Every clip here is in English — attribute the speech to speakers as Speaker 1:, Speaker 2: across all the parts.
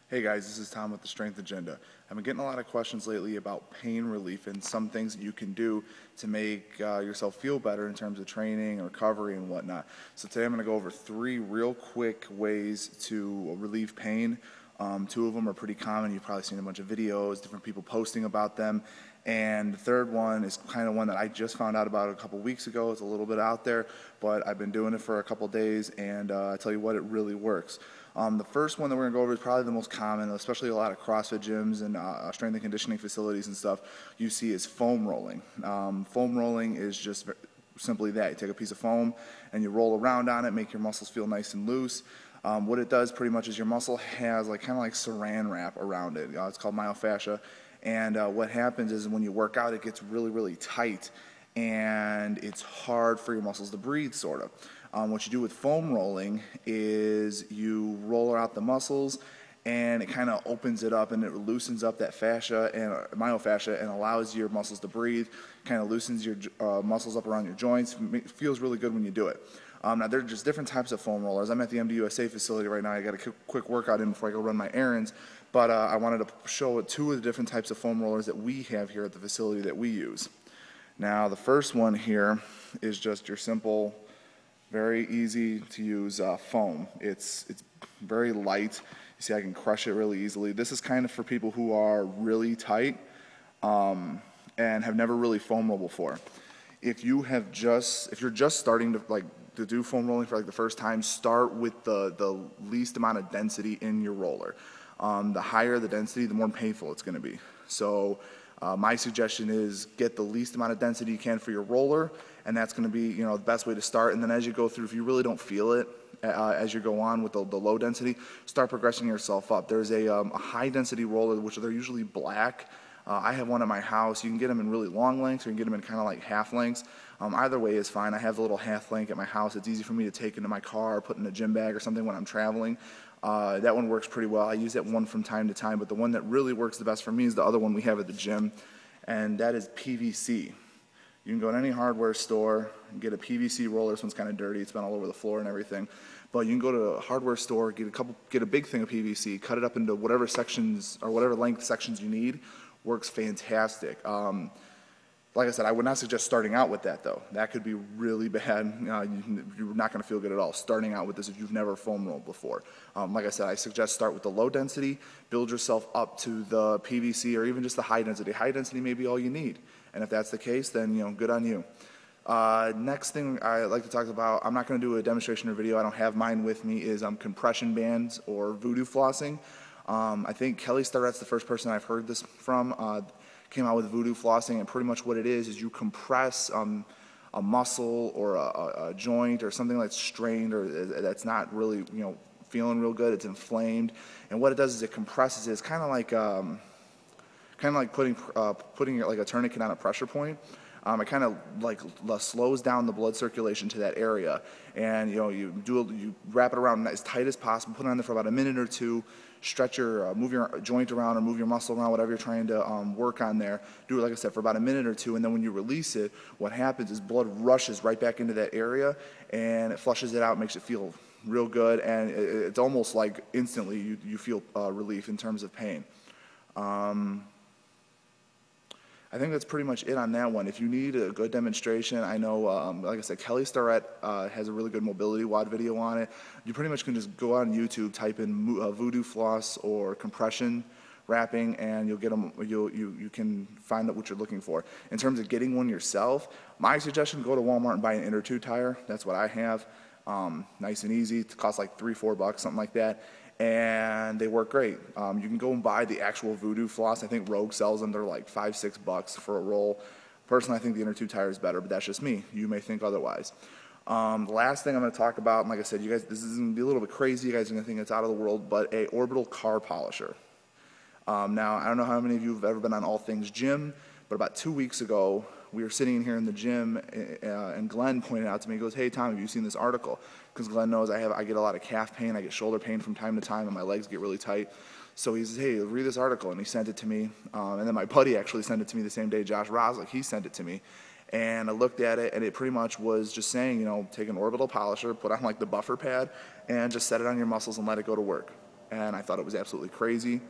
Speaker 1: Hey guys, this is Tom with The Strength Agenda. I've been getting a lot of questions lately about pain relief and some things that you can do to make yourself feel better in terms of training, recovery, and whatnot. So today I'm going to go over 3 real quick ways to relieve pain. 2 of them are pretty common. You've probably seen a bunch of videos, different people posting about them. And the third one is kind of one that I just found out about a couple weeks ago. It's a little bit out there, but I've been doing it for a couple days, and I tell you what, it really works. The first one that we're going to go over is probably the most common, especially a lot of CrossFit gyms and strength and conditioning facilities and stuff you see is foam rolling. Foam rolling is just simply that. You take a piece of foam and you roll around on it, make your muscles feel nice and loose. What it does pretty much is your muscle has kind of like saran wrap around it. It's called myofascia. And what happens is when you work out, it gets really, really tight, and it's hard for your muscles to breathe, sort of. What you do with foam rolling is you roll out the muscles, and it kind of opens it up, and it loosens up that fascia and myofascia and allows your muscles to breathe, kind of loosens your muscles up around your joints. It feels really good when you do it. Now, there are just different types of foam rollers. I'm at the MDUSA facility right now. I got a quick workout in before I go run my errands, but I wanted to show 2 of the different types of foam rollers that we have here at the facility that we use. Now, the first one here is just your simple, very easy to use foam. It's very light. You see, I can crush it really easily. This is kind of for people who are really tight and have never really foam rolled before. If you're just starting to do foam rolling for the first time, start with the least amount of density in your roller. The higher the density, the more painful it's going to be. So my suggestion is get the least amount of density you can for your roller, and that's going to be the best way to start. And then as you go through, if you really don't feel it as you go on with the low density, start progressing yourself up. There's a high density roller, which they're usually black. I have one at my house. You can get them in really long lengths, or you can get them in kind of like half lengths. Either way is fine. I have the little half length at my house. It's easy for me to take into my car or put in a gym bag or something when I'm traveling. That one works pretty well. I use that one from time to time, but the one that really works the best for me is the other one we have at the gym, and that is PVC. You can go to any hardware store and get a PVC roller. This one's kind of dirty. It's been all over the floor and everything. But you can go to a hardware store, get a big thing of PVC, cut it up into whatever sections or whatever length sections you need. Works fantastic. Like I said, I would not suggest starting out with that, though. That could be really bad. You're not going to feel good at all starting out with this if you've never foam rolled before. Like I said, I suggest start with the low density, build yourself up to the PVC or even just the high density. High density may be all you need, and if that's the case, then good on you. Next thing I like to talk about, I'm not going to do a demonstration or video. I don't have mine with me. Is compression bands or voodoo flossing. I think Kelly Starrett's the first person I've heard this from. Came out with voodoo flossing, and pretty much what it is you compress a muscle or a joint or something that's strained or that's not really feeling real good. It's inflamed, and what it does is it compresses it. It's kind of like putting like a tourniquet on a pressure point. It kind of slows down the blood circulation to that area, and you wrap it around as tight as possible. Put it on there for about a minute or 2. Stretch move your joint around or move your muscle around, whatever you're trying to work on there. Do it, like I said, for about a minute or 2, and then when you release it, what happens is blood rushes right back into that area, and it flushes it out, makes it feel real good, and it's almost like instantly you feel relief in terms of pain. I think that's pretty much it on that one. If you need a good demonstration, I know, like I said, Kelly Starrett has a really good mobility WOD video on it. You pretty much can just go on YouTube, type in voodoo floss or compression wrapping, and you'll get them. You can find out what you're looking for. In terms of getting one yourself, my suggestion: go to Walmart and buy an inner tube tire. That's what I have. Nice and easy. It costs like $3-4, something like that. And they work great. You can go and buy the actual voodoo floss. I think Rogue sells them. They're like $5-6 for a roll. Personally, I think the inner tube tire is better, but that's just me. You may think otherwise. The last thing I'm going to talk about, and like I said, you guys, this is going to be a little bit crazy. You guys are going to think it's out of the world, but a orbital car polisher. Now, I don't know how many of you have ever been on All Things Gym, but about 2 weeks ago, we were sitting in here in the gym, and Glenn pointed out to me, he goes, "Hey, Tom, have you seen this article?" Because Glenn knows I get a lot of calf pain, I get shoulder pain from time to time, and my legs get really tight. So he says, "Hey, read this article," and he sent it to me. And then my buddy actually sent it to me the same day, Josh Roslick, he sent it to me. And I looked at it, and it pretty much was just saying, take an orbital polisher, put on like the buffer pad, and just set it on your muscles and let it go to work. and I thought it was absolutely crazy.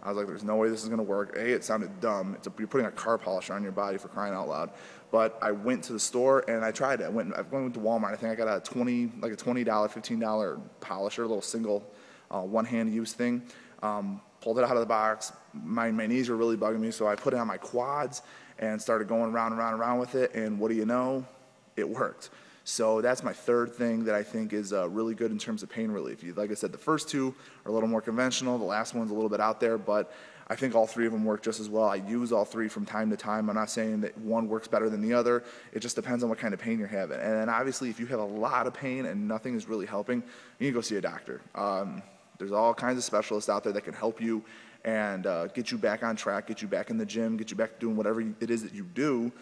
Speaker 1: I was like, there's no way this is going to work. A, it sounded dumb. You're putting a car polisher on your body, for crying out loud. But I went to the store and I tried it. I went to Walmart. I think I got a $20, $15 polisher, a little single one-hand use thing. Pulled it out of the box. My knees were really bugging me, so I put it on my quads and started going round and round and round with it. And what do you know? It worked. So that's my third thing that I think is really good in terms of pain relief. Like I said, the first two are a little more conventional. The last one's a little bit out there, but I think all three of them work just as well. I use all three from time to time. I'm not saying that one works better than the other. It just depends on what kind of pain you're having. And then obviously, if you have a lot of pain and nothing is really helping, you need to go see a doctor. There's all kinds of specialists out there that can help you and get you back on track, get you back in the gym, get you back doing whatever it is that you do.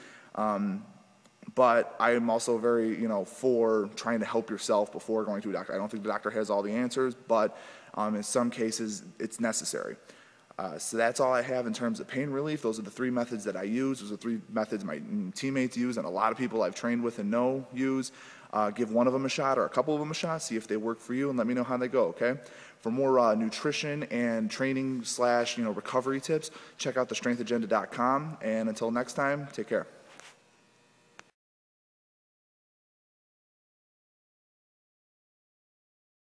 Speaker 1: But I am also very, for trying to help yourself before going to a doctor. I don't think the doctor has all the answers, but in some cases, it's necessary. So that's all I have in terms of pain relief. Those are the three methods that I use. Those are three methods my teammates use and a lot of people I've trained with and know use. Give one of them a shot or a couple of them a shot, see if they work for you, and let me know how they go, okay? For more nutrition and training / recovery tips, check out thestrengthagenda.com. And until next time, take care.